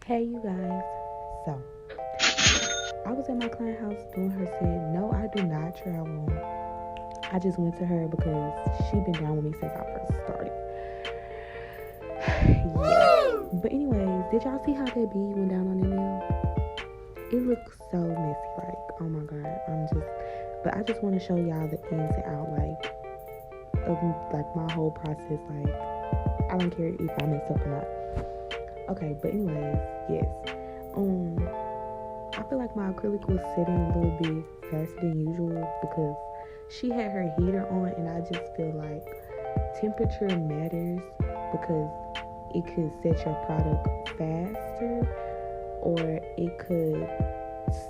Hey, you guys. So, I was at my client house doing her set. No, I do not travel. I just went to her because she been down with me since I first started. Yeah. But anyways, did y'all see how that bee went down on the nail? It looks so messy. Like, oh my god. But I just want to show y'all the ins and out, of like my whole process. Like, I don't care if I mess up or not. Okay, but anyways, yes. I feel like my acrylic was setting a little bit faster than usual because she had her heater on, and I just feel like temperature matters because it could set your product faster or it could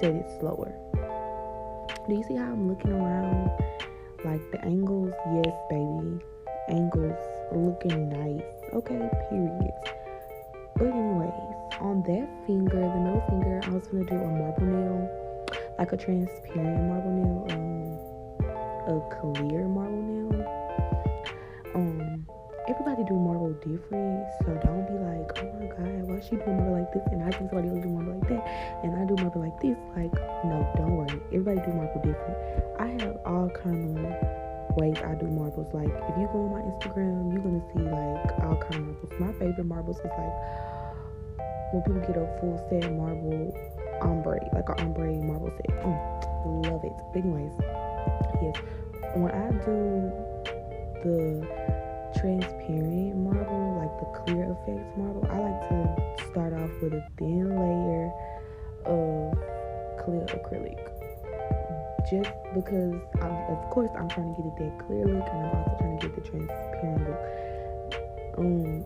set it slower. Do you see how I'm looking around? Like the angles, yes, baby. Angles looking nice. Okay, period. But anyways, on that finger, the middle finger, I was gonna do a marble nail, like a transparent marble nail, a clear marble nail. Everybody do marble different, so don't be like, oh my god, why she do marble like this and I think somebody else do marble like that and I do marble like this. Like, no, don't worry. Everybody do marble different. I have all kind of ways I do marbles. Like, if you go on my Instagram, you're gonna see like all kind of marbles. My favorite marbles is like when people get a Fullset marble ombre, like an ombre marble set. Love it. But anyways, yes, when I do the transparent marble, like the clear effects marble, I like to start off with a thin layer of clear acrylic, just because of course I'm trying to get it that clear look, and I'm also trying to get the transparent look.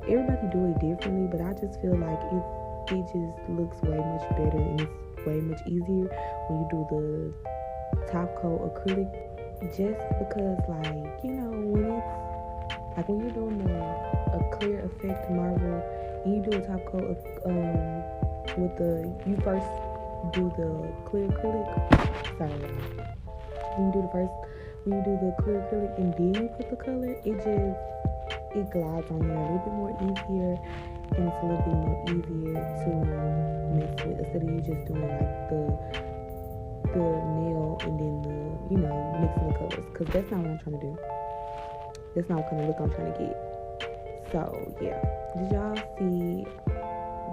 Everybody do it differently, but I just feel like it just looks way much better and it's way much easier when you do the top coat acrylic, just because, like, when it's like when you're doing a clear effect marble and you do a top coat with you first do the clear acrylic. Sorry, when you do the clear acrylic and then you put the color, it glides on there a little bit more easier, and it's a little bit more easier to mess with instead of you just doing like the nail and then mixing the colors, because that's not what I'm trying to do. That's not what kind of look I'm trying to get. So yeah, did y'all see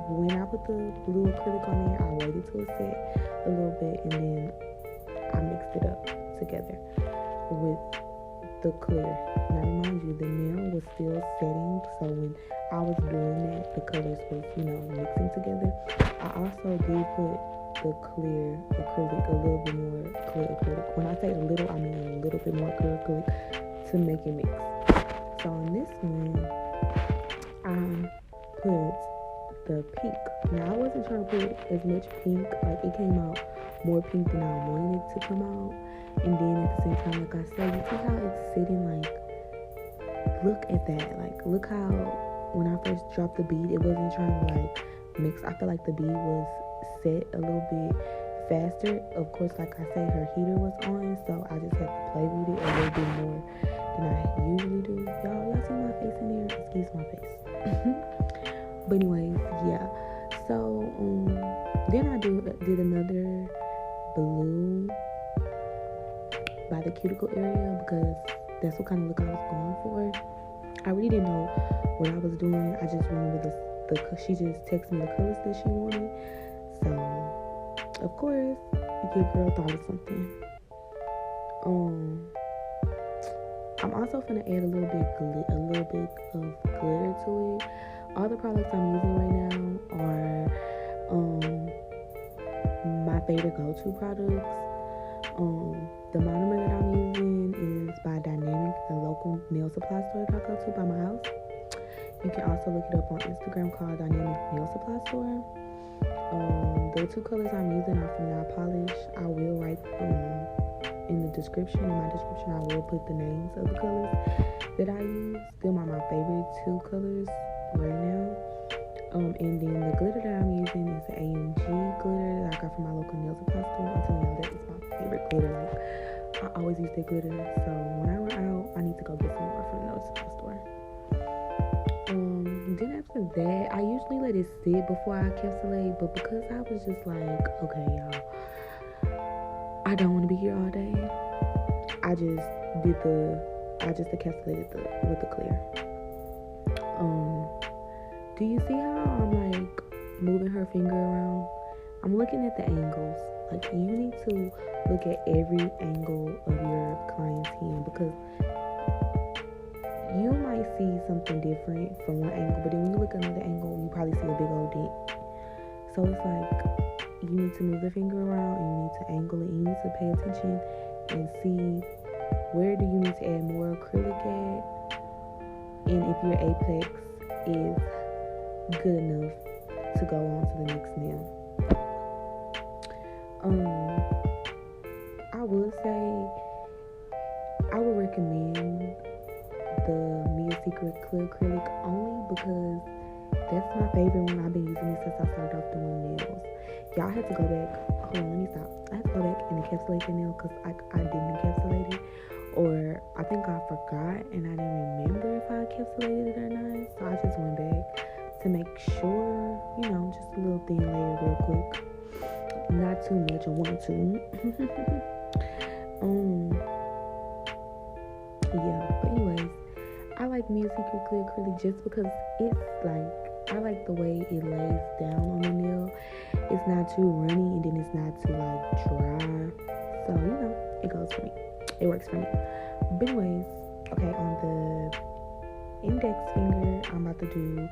when I put the blue acrylic on there? I waited till it set a little bit and then I mixed it up together with the clear. Now remind you, the nail was still setting, so when I was doing that, the colors was mixing together. I also did put the clear acrylic, a little bit more clear acrylic. When I say a little, I mean a little bit more clear acrylic to make it mix. So on this one, I put the pink. Now I wasn't trying to put as much pink, like it came out more pink than I wanted it to come out. And then at the same time, like I said, you see how it's sitting, like, look at that. Like, look how when I first dropped the bead, it wasn't trying to like mix. I feel like the bead was set a little bit faster. Of course, like I say, her heater was on, so I just had to play with it a little bit more than I usually do. Y'all see my face in there? Excuse my face. But anyways, yeah. So then I did another blue by the cuticle area because that's what kind of look I was going for. I really didn't know what I was doing. I just remember she just texted me the colors that she wanted. So of course, your girl thought of something. I'm also gonna add a little bit of glitter to it. All the products I'm using right now are my favorite go-to products. The monomer that I'm using is by Dynamic, the local nail supply store that I go to by my house. You can also look it up on Instagram called Dynamic Nail Supply Store. The two colors I'm using are from Nail Polish. I will write in my description, I will put the names of the colors that I use. Them are my favorite two colors right now. And then the glitter that I'm using is the AMG glitter that I got from my local nail supply store. I'm telling y'all, that is my favorite glitter. Like, I always use that glitter, so when I run out, I need to go get some more from the nail supply store. then after that, I usually let it sit before I encapsulate, but because I was just like, okay, y'all, I don't want to be here all day, I just encapsulated with the clear. Do you see how I'm like moving her finger around? I'm looking at the angles. Like, you need to look at every angle of your client's hand, because you might see something different from one angle, but then when you look at another angle, you probably see a big old dent. So it's like, you need to move the finger around, and you need to angle it, and you need to pay attention and see where do you need to add more acrylic at, and if your apex is good enough to go on to the next nail. I would say I would recommend the Mia Secret Clear Acrylic only because that's my favorite one. I've been using it since I started off doing nails. Y'all had to go back. Hold on, let me stop. I had to go back and encapsulate the nail because I didn't encapsulate it, or I think I forgot and I didn't remember if I encapsulated it or not. So I just went back to make sure, just a little thin layer real quick. Not too much, I want to. Yeah, but anyways, I like Mia Secret Clear Acrylic just because it's like, I like the way it lays down on the nail. It's not too runny, and then it's not too like dry. So, it goes for me. It works for me. But anyways, okay, on the index finger, I'm about to do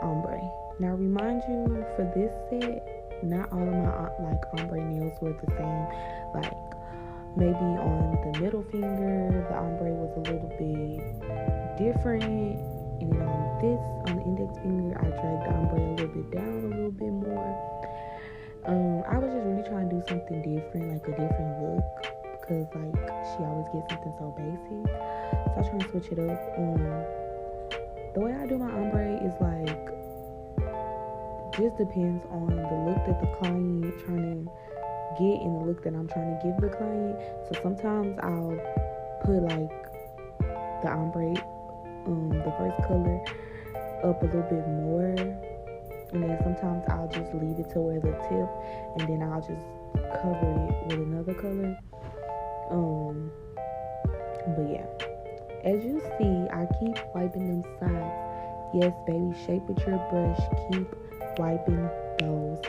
ombre. Now, remind you, for this set, not all of my ombre nails were the same. Like, maybe on the middle finger, the ombre was a little bit different, and then on the index finger, I dragged the ombre a little bit down a little bit more. I was just really trying to do something different, like a different look, because like she always gets something so basic. So I was trying to switch it up. The way I do my ombre is like, just depends on the look that the client trying to get and the look that I'm trying to give the client. So sometimes I'll put like the ombre, the first color, up a little bit more, and then sometimes I'll just leave it to where the tip, and then I'll just cover it with another color. But yeah, as you see, I keep wiping them sides. Yes, baby, shape with your brush. Keep wiping those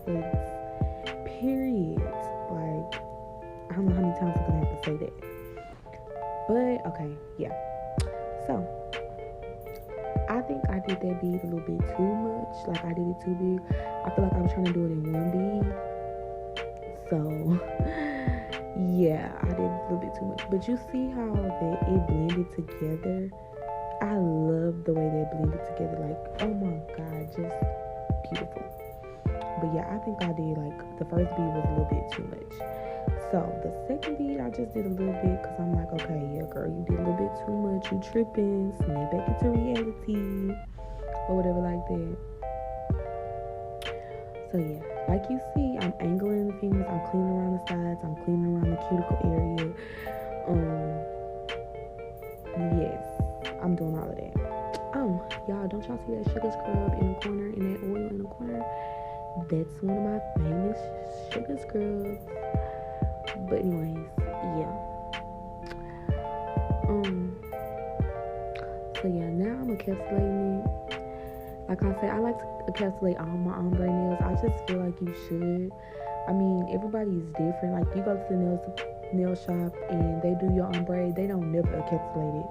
sides. Period. Like, I don't know how many times I'm gonna have to say that. But okay, yeah. So I think I did that bead a little bit too much. Like, I did it too big. I feel like I was trying to do it in one bead. So yeah, I did a little bit too much. But you see how that it blended together? I love the way that blended together. Like, oh my god, just beautiful. But yeah, I think I did, like, the first bead was a little bit too much. So the second bead, I just did a little bit because I'm like, okay, yeah, girl, you did a little bit too much. You tripping. Snap back into reality or whatever like that. So yeah, like you see, I'm angling the fingers. I'm cleaning around the sides. I'm cleaning around the cuticle area. Yes, I'm doing all of that. Y'all, don't y'all see that sugar scrub in the corner, and that oil in the corner? That's one of my famous sugar scrubs. But anyways, yeah. So yeah, now I'm encapsulating it. Like I said, I like to encapsulate all my ombre nails. I just feel like you should. I mean, everybody is different. Like, you go to the nail shop and they do your ombre, they don't never encapsulate it.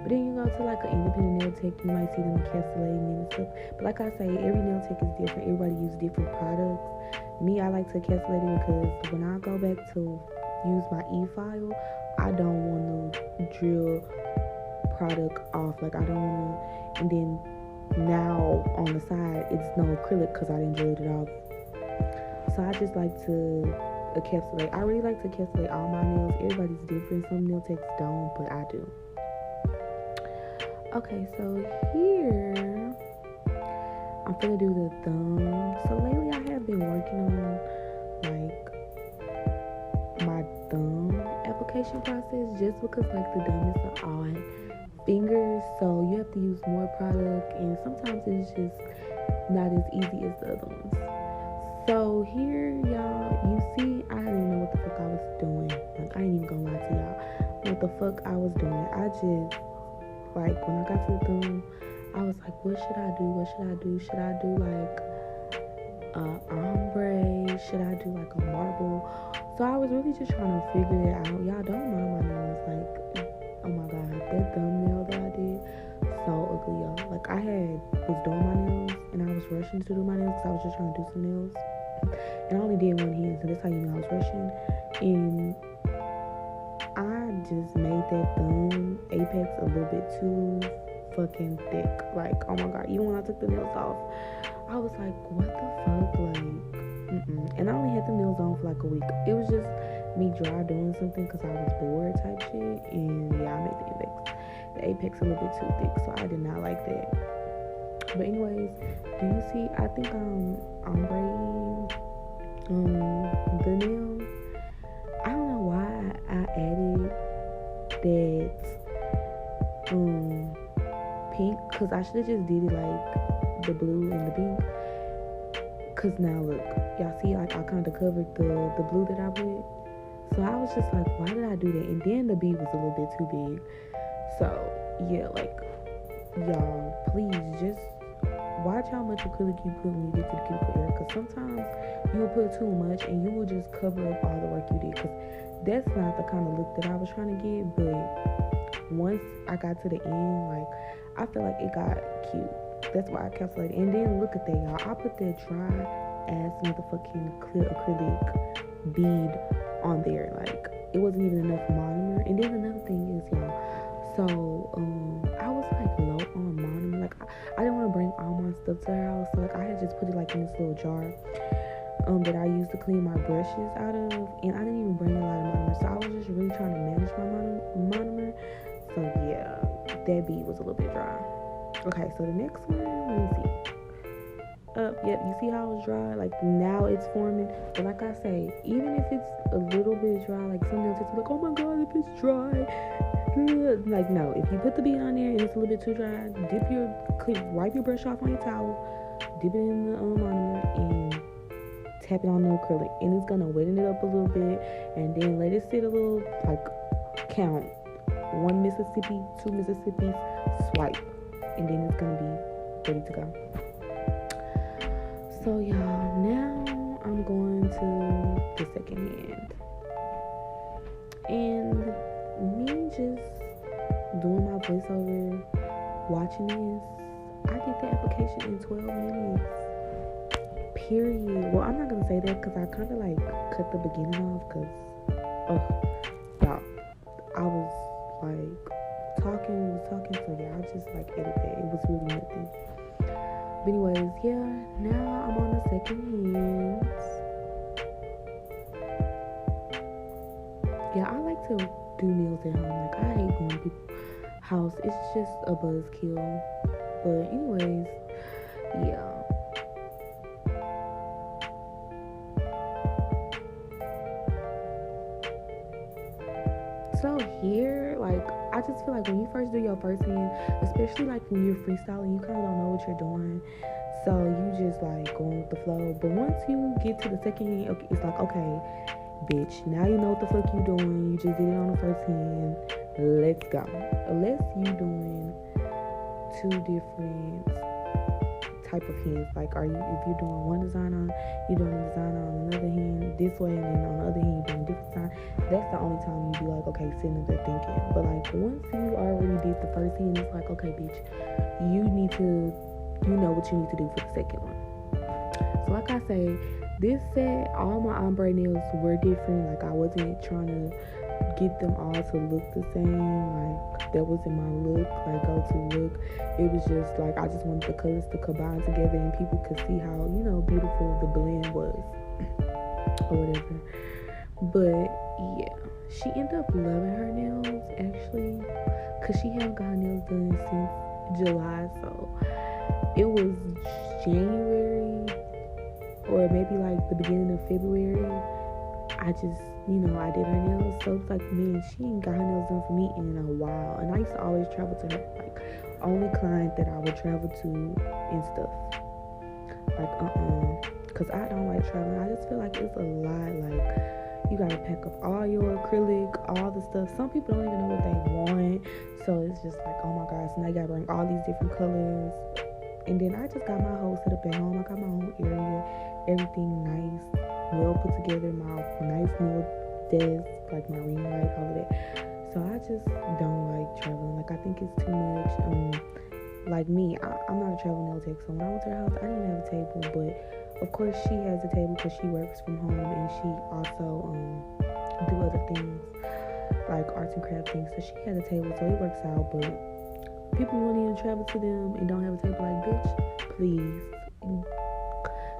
But then you go to like an independent nail tech, you might see them encapsulating and stuff. But like I say, every nail tech is different. Everybody uses different products. Me, I like to encapsulate it because when I go back to use my e-file, I don't want to drill product off. Like, I don't want to, and then now on the side, it's no acrylic because I didn't drill it off. So I just like to encapsulate. I really like to encapsulate all my nails. Everybody's different. Some nail techs don't, but I do. Okay, so here I'm gonna do the thumb. So lately I have been working on like my thumb application process, just because like the thumb is an odd fingers, so you have to use more product, and sometimes it's just not as easy as the other ones. So here, y'all, you see, I didn't even know what the fuck I was doing. Like, I ain't even gonna lie to y'all what the fuck I was doing. I just, like, when I got to the thumb, I was like, what should I do? What should I do? Should I do like ombre? Should I do like a marble? So I was really just trying to figure it out. Y'all don't mind my nails. Like, oh my god, that thumbnail that I did, so ugly, y'all. Like, was doing my nails and I was rushing to do my nails because I was just trying to do some nails. And I only did one hand, so that's how you know I was rushing. And I just made that thumb apex a little bit too fucking thick. Like, oh my god, even when I took the nails off, I was like, what the fuck? Like, and I only had the nails on for like a week. It was just me dry doing something because I was bored type shit. And yeah, I made the apex a little bit too thick, so I did not like that. But anyways, do you see, I think I'm ombre the nail. I don't know why I added that pink, because I should have just did it like the blue and the pink. Because now look, y'all see, like, I kind of covered the blue that I put. So I was just like, why did I do that? And then the bead was a little bit too big. So yeah, like, y'all, please just watch how much acrylic you put when you get to the cuticle area, because sometimes you will put too much and you will just cover up all the work you did, because that's not the kind of look that I was trying to get. But once I got to the end, like, I feel like it got cute. That's why I calculated. And then look at that, y'all. I put that dry ass motherfucking clear acrylic bead on there. Like, it wasn't even enough monomer. And then another thing is, y'all, so I was like low on monomer. Like, I didn't want to bring all my stuff to her house, so like I had just put it like in this little jar that I used to clean my brushes out of, and I didn't even bring a lot of monomer, so I was just really trying to manage my monomer. So yeah, that bead was a little bit dry. Okay, so the next one, let me see. Yep, you see how it's dry? Like, now it's forming. But like I say, even if it's a little bit dry, like sometimes it's like, oh my god, if it's dry. Like, no, if you put the bead on there and it's a little bit too dry, wipe your brush off on your towel, dip it in the monomer, and tap it on the acrylic. And it's gonna weten it up a little bit, and then let it sit a little, like, count 1 Mississippi, 2 Mississippis, swipe, and then it's gonna be ready to go. So y'all, now I'm going to the second hand, and me just doing my voiceover, watching this, I did the application in 12 minutes, period. Well, I'm not gonna say that because I kind of like cut the beginning off, because y'all, I was like talking, so yeah, I just like edited that. It was really nothing. But anyways, yeah, now I'm on the second hand. Yeah, I like to do nails at home. Like, I hate going to people's house. It's just a buzzkill. But anyways, yeah. So here, like, I just feel like when you first do your first hand, especially like when you're freestyling, you kind of don't know what you're doing. So you just like going with the flow. But once you get to the second hand, okay, it's like, okay, bitch, now you know what the fuck you doing. You just did it on the first hand. Let's go. Unless you doing two different type of hands. Like, if you're doing one design on, you're doing a design on another hand this way, and then on the other hand you're doing a different design. That's the only time you be like, okay, sitting up there thinking. But like, once you already did the first hand, it's like, okay, bitch, you know what you need to do for the second one. So like I say, this set, all my ombre nails were different. Like, I wasn't trying to get them all to look the same. Like, that wasn't my look, like go-to look. It was just like, I just wanted the colors to combine together and people could see how, beautiful the blend was or whatever. But yeah, she ended up loving her nails actually, because she hadn't got her nails done since July. So it was January or maybe like the beginning of February, I just, I did her nails. So it's like, man, she ain't got her nails done for me in a while. And I used to always travel to her, like, only client that I would travel to and stuff. Like, because I don't like traveling. I just feel like it's a lot. Like, you gotta pack up all your acrylic, all the stuff. Some people don't even know what they want. So it's just like, oh my gosh, now you gotta bring all these different colors. And then I just got my whole setup at home. I got my own area, everything nice, well put together, my nice little desk, like my ring light, all of that. So I just don't like traveling. Like, I think it's too much. Like me, I'm not a travel nail tech, so when I went to her house, I didn't have a table, but of course she has a table because she works from home, and she also do other things like arts and craft things. So she has a table, so it works out. But people want you to travel to them and don't have a table, like, bitch, please.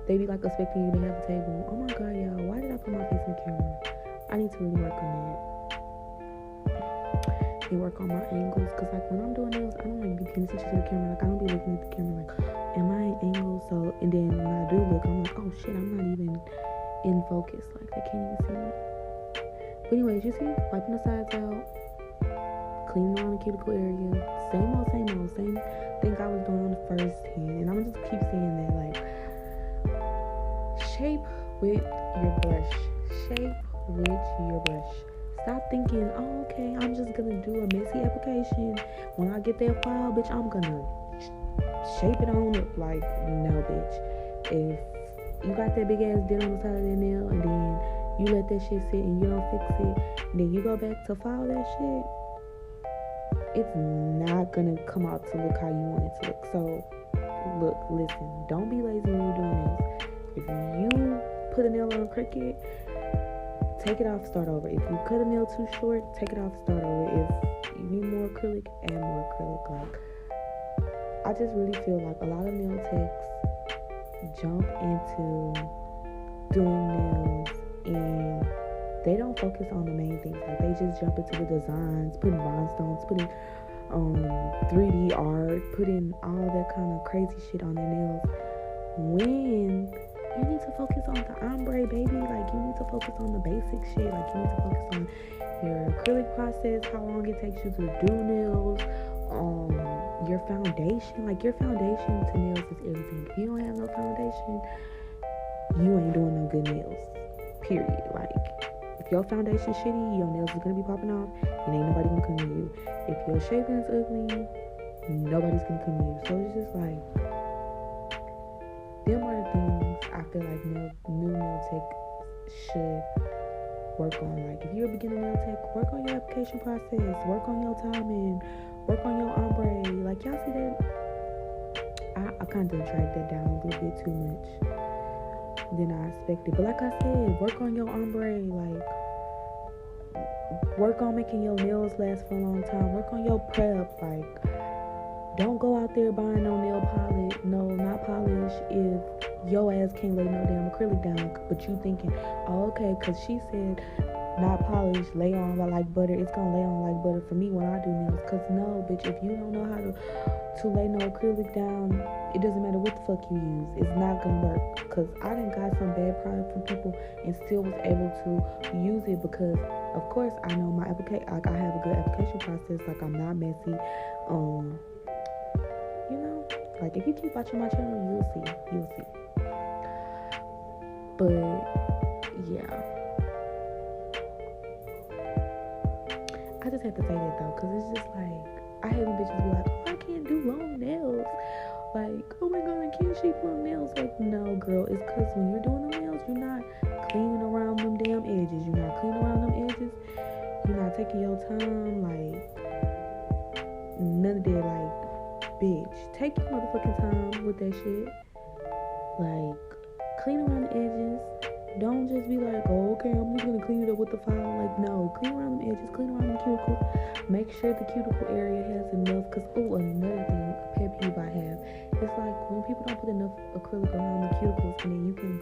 They be like expecting you to have a table. Oh my god, y'all, why did I put my face in the camera? I need to really work on that and work on my angles, because like when I'm doing nails, I don't like be paying attention to the camera. Like, I don't be looking at the camera like, am I in angle? So, and then when I do look, I'm like, oh shit, I'm not even in focus. Like, they can't even see me. But anyways, you see, wiping the sides out, cleaning around the cuticle area, same old, same thing I was doing on the first hand. And I'm gonna just keep saying that, like, shape with your brush. Shape with your brush. Stop thinking, oh, okay, I'm just gonna do a messy application. When I get that file, bitch, I'm gonna shape it on up. Like, no, bitch. If you got that big ass dent on the side of that nail, and then you let that shit sit and you don't fix it, and then you go back to file that shit, it's not gonna come out to look how you want it to look. So, look, listen, don't be lazy when you're doing this. If you put a nail on crooked, take it off, start over. If you cut a nail too short, take it off, start over. If you need more acrylic, add more acrylic. Like, I just really feel like a lot of nail techs jump into doing nails and they don't focus on the main things. Like, they just jump into the designs, putting rhinestones, putting 3D art, putting all that kind of crazy shit on their nails, when you need to focus on the ombre, baby. Like, you need to focus on the basic shit. Like, you need to focus on your acrylic process, how long it takes you to do nails, your foundation. Like, your foundation to nails is everything. If you don't have no foundation, you ain't doing no good nails, period. Like, if your foundation's shitty, your nails is gonna be popping off, and ain't nobody gonna come to you. If your shaping is ugly, nobody's gonna come to you. So it's just like, them are the things I feel like new nail tech should work on. Like, if you're a beginner nail tech, work on your application process, work on your timing, work on your ombre. Like, y'all see that? I kind of dragged that down a little bit too much than I expected. But like I said, work on your ombre. Like, work on making your nails last for a long time. Work on your prep. Like, don't go out there buying no nail polish, not polish, if your ass can't lay no damn acrylic down. But you thinking, oh, okay, because she said not polish, lay on like butter, it's gonna lay on like butter for me when I do nails. Because no, bitch, if you don't know how to lay no acrylic down, it doesn't matter what the fuck you use, it's not gonna work. Because I done got some bad product from people and still was able to use it, because of course I know my application, like, I have a good application process. Like, I'm not messy. Like, if you keep watching my channel, you'll see. But yeah, I just have to say that though, because it's just like, I hate when bitches be like, oh, I can't do long nails. Like, oh my god, can't she do long nails? Like, no, girl, it's because when you're doing the nails, you're not cleaning around them damn edges. You're not cleaning around them edges. You're not taking your time. Like, none of that. Like, bitch, take your motherfucking time with that shit. Like, clean around the edges. Don't just be like, oh, okay, I'm just gonna clean it up with the file. Like, no, clean around the edges, clean around the cuticles. Make sure the cuticle area has enough. Cause, another thing, a pet peeve I have, it's like when people don't put enough acrylic around the cuticles, and then you can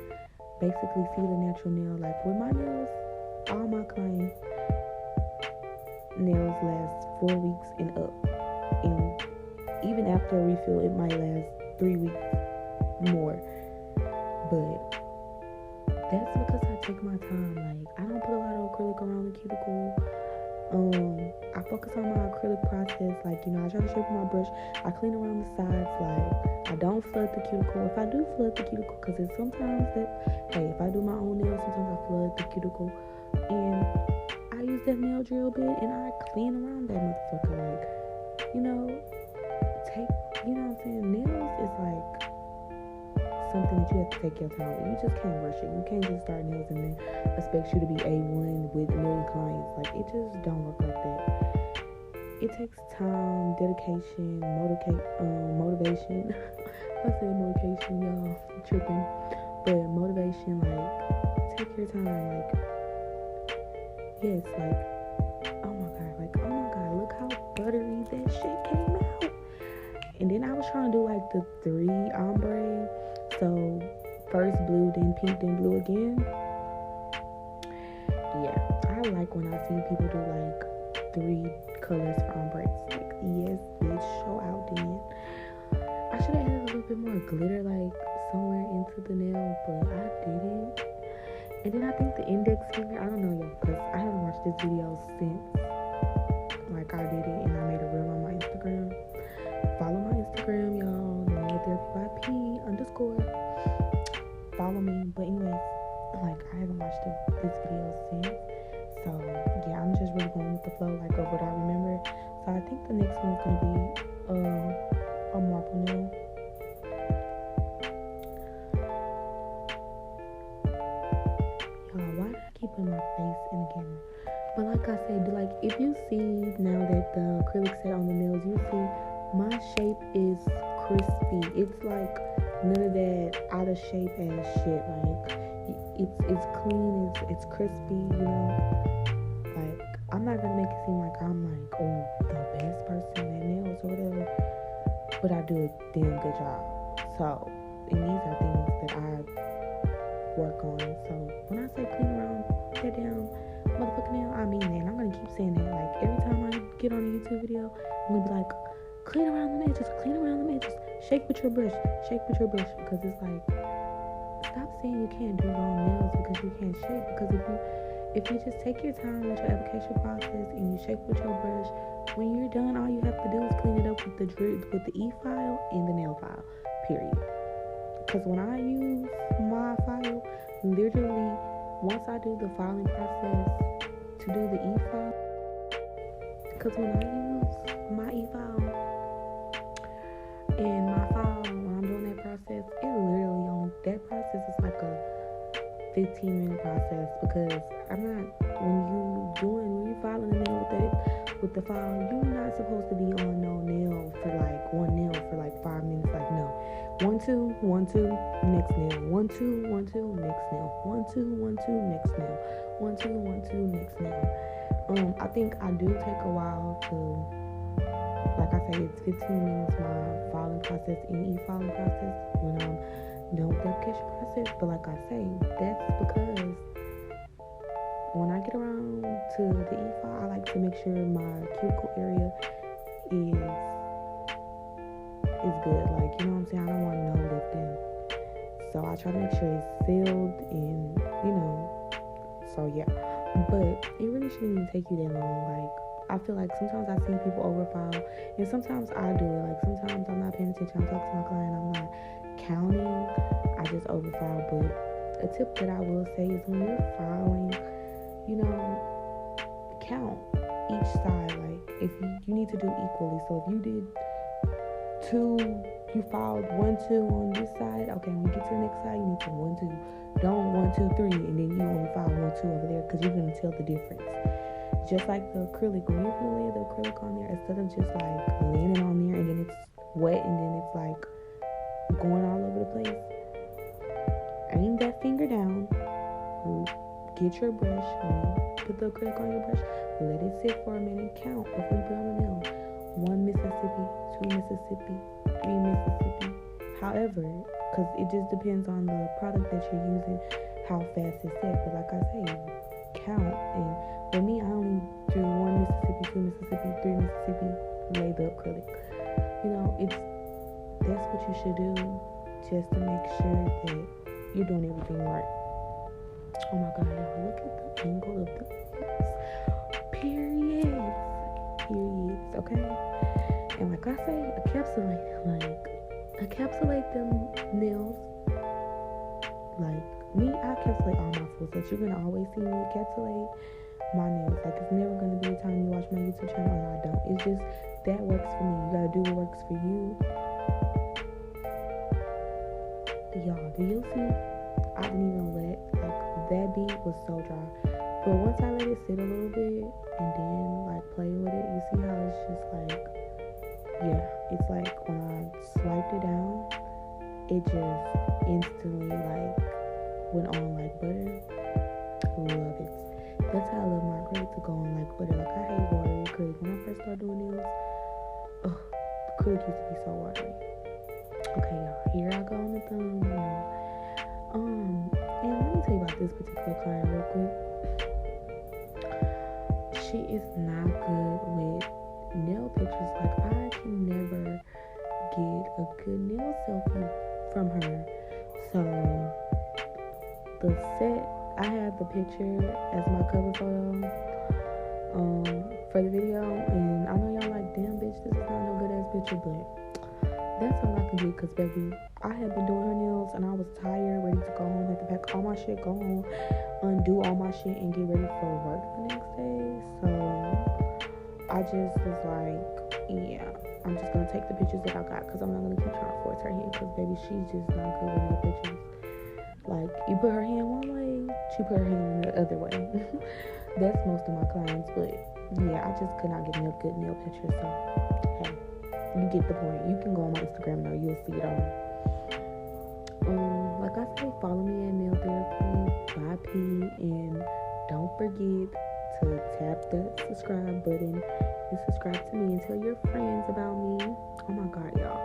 basically see the natural nail. Like, with my nails, all my clients' nails last 4 weeks and up, and even after a refill, it might last 3 weeks more. But that's because I take my time. Like, I don't put a lot of acrylic around the cuticle. I focus on my acrylic process. Like, I try to shape with my brush. I clean around the sides. Like, I don't flood the cuticle. If I do flood the cuticle, because it's sometimes that, hey, if I do my own nails, sometimes I flood the cuticle. And I use that nail drill bit and I clean around that motherfucker. Like, take, what I'm saying? Nails is like something that you have to take your time with. You just can't rush it. You can't just start nails and then expect you to be A1 with a million clients. Like, it just don't work like that. It takes time, dedication, motivation. I said motivation, y'all, I'm tripping. But motivation, like, take your time. Like, yes, like, oh my god, look how buttery that shit came out. And then I was trying to do like the 3 ombre. So first blue, then pink, then blue again. Yeah, I like when I see people do like 3 colors for ombre. It's like, yes, bitch, show out then. I should have added a little bit more glitter like somewhere into the nail, but I didn't. And then I think the index finger, I don't know y'all, because I haven't watched this video since like I did it and I made a reel on my Instagram. Follow my Instagram, y'all. Nail Therapy by P _ Follow me. But anyways, like, I haven't watched this video since. So yeah, I'm just really going with the flow, like, of what I remember. So I think the next one's gonna be a marble nail. Y'all, why did I keep putting my face in the camera? But like I said, like, if you see now that the acrylic set on the nails, you see my shape is crispy. It's like none of that out of shape ass shit. Like, it's clean, it's crispy, Like, I'm not gonna make it seem like I'm like, oh, the best person at nails or whatever, but I do a damn good job. So, and these are things that I work on. So when I say clean around that damn motherfucking nail, I mean that. And I'm gonna keep saying that. Like, every time I get on a YouTube video, I'm gonna be like, clean around the edges, shake with your brush, because it's like, stop saying you can't do long nails because you can't shape. Because if you just take your time with your application process and you shake with your brush, when you're done, all you have to do is clean it up with the e-file and the nail file, period. Because when I use my file, literally, once I do the filing process to do the e-file, because when I use my e-file and my file, when I'm doing that process, it literally that process is like a 15-minute process, because when you're filing the nail with the file, you're not supposed to be on no nail for like one nail for like 5 minutes. Like, no. 1 2 1 2 next nail. 1 2 1 2 next nail. 1 2 1 2 next nail. 1 2 1 2 next nail. I think I do take a while to, like I say, it's 15 minutes my filing process and e-filing process when I'm done with the application process. But like I say, that's because when I get around to the e-file, I like to make sure my cuticle area is good. Like, you know what I'm saying? I don't want no lifting. So I try to make sure it's sealed and, so yeah. But it really shouldn't even take you that long. Like, I feel like sometimes I see people overfile, and sometimes I do it. Like, sometimes I'm not paying attention. I'm talking to my client, I'm not counting. I just overfile. But a tip that I will say is when you're filing, count each side. Like, if you need to do equally. So if you did 2, you filed 1 2 on this side. Okay, when you get to the next side, you need to 1 2. Don't 1 2 3, and then you only file 1 2 over there, because you're gonna tell the difference. Just like the acrylic, when you're gonna lay the acrylic on there, instead of just like laying it on there and then it's wet and then it's like going all over the place, aim that finger down, get your brush, put the acrylic on your brush, let it sit for a minute, count before you put on the nail. 1 Mississippi, 2 Mississippi, 3 Mississippi. However, because it just depends on the product that you're using, how fast it's set. But like I say, count. And for me, I only do 1 Mississippi, 2 Mississippi, 3 Mississippi, lay the acrylic. That's what you should do, just to make sure that you're doing everything right. Oh my god, y'all, look at the angle of the periods. Periods, okay? And like I say, encapsulate them nails. Like me, I encapsulate all my Fullsets. You're gonna always see me encapsulate my nails. Like it's never gonna be a time you watch my YouTube channel and I don't. It's just that works for me. You gotta do what works for you. Y'all, do you see? I didn't even let, like, that beat was so dry. But once I let it sit a little bit and then like play with it, you see how it's just like, yeah, it's like when I swiped it down, it just instantly like went on like butter. Love it. That's how I love my acrylic to go on like butter. Like I hate watery acrylic. When I first started doing nails, acrylic used to be so watery. Okay, y'all, here I go on the thumbnail. And let me tell you about this particular client real quick. She is not good with nail pictures. Like I can never get a good nail selfie from her. So the set, I have the picture as my cover photo for the video, and I know y'all like, damn bitch, this is not no good ass picture, but that's all I can do, because baby, I had been doing her nails and I was tired, ready to go home, had to pack all my shit, go home, undo all my shit, and get ready for work the next day. So I just was like, yeah, I'm just gonna take the pictures that I got, because I'm not gonna keep trying to force her hand, because baby, she's just not good with nail pictures. Like, you put her hand one way, she put her hand the other way. That's most of my clients, but yeah, I just could not get a good nail picture. So hey, you get the point. You can go on my Instagram now, you'll see it all. Like I say, follow me at Nail Therapy by P, and don't forget to tap the subscribe button and subscribe to me and tell your friends about me. Oh my god, y'all,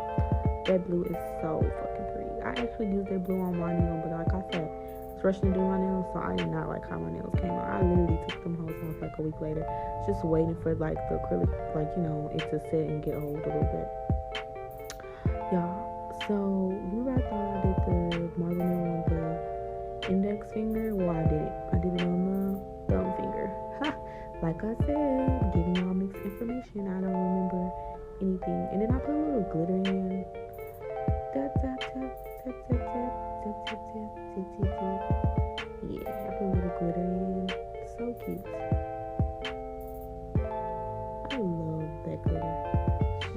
that blue is so fucking pretty. I actually used that blue on my nail, but like I said, I was rushing to do my nails, so I did not like how my nails came out. I literally took them hoes off like a week later, just waiting for like the acrylic, like, you know, it to set and get old a little bit. Y'all, so remember I thought I did the marble nail on the index finger? Well, I did it. I did it on the thumb finger. Like I said, giving y'all mixed information. I don't remember anything. And then I put a little glitter in. Tap, tap, tap, tap, tap, tap, tap, tap, tap, tap, tap, tap. Yeah, I put a little glitter in. So cute. I love that glitter.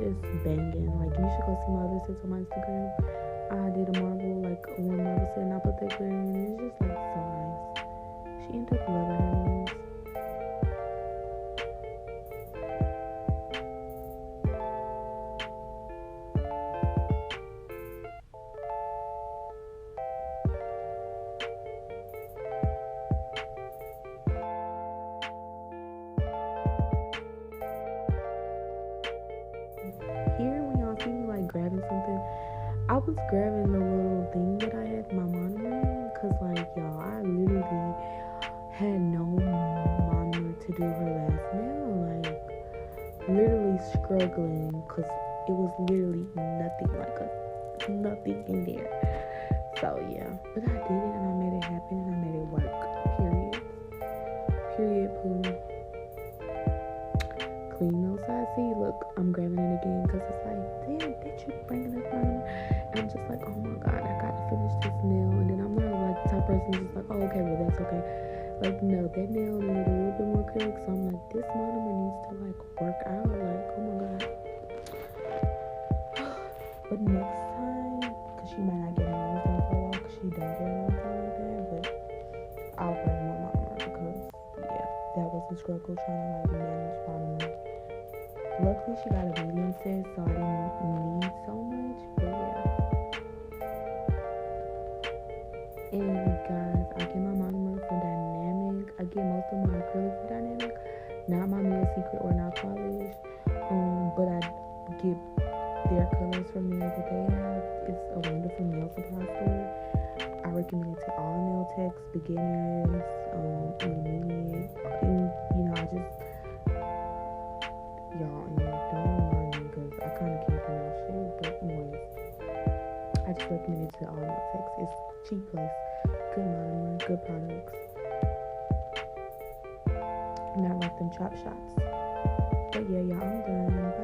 It's just banging. Like, you should go see my other sets on my Instagram. I did a marble, like one marble set, and I put that glitter in. It's just like so nice. She ended up loving her nails. Here, when y'all see me like grabbing something, I was grabbing the little thing that I had my monomer in, cause like y'all, I literally had no monomer to do her last nail, like literally struggling, cause it was literally nothing in there. So yeah, but I did it and I made it happen and I made it work. Period. Poo. Clean those sides. See, look, I'm grabbing it again because it's like, damn, bitch, you bringing up my number. And I'm just like, oh my god, I gotta finish this nail. And then I'm not like the type of person just like, oh, okay, well, that's okay. Like, no, that nail needed a little bit more acrylic. So I'm like, this monomer needs to like work out. Like, oh my god. But next time, because she might not get her nails done for a while, because she don't get her nails done like that, but I'll bring more monomer because, yeah, that was the struggle trying to like manage monomer. Luckily, she got a medium set, so I didn't need so much, but yeah. And guys, I get my monomer for Dynamic. I get most of my acrylic for Dynamic, not my Mia Secret or not Polish. But I get their colors from there that they have. It's a wonderful nail supply store. I recommend it to all nail techs, beginners, intermediate, and you know, I just, y'all, and don't mind me because I kind of can't pronounce shit, but anyways, I just recommend it to all nail techs. It's a cheap place, good monomer, good products. not like them chop shots. But yeah, y'all, I'm done.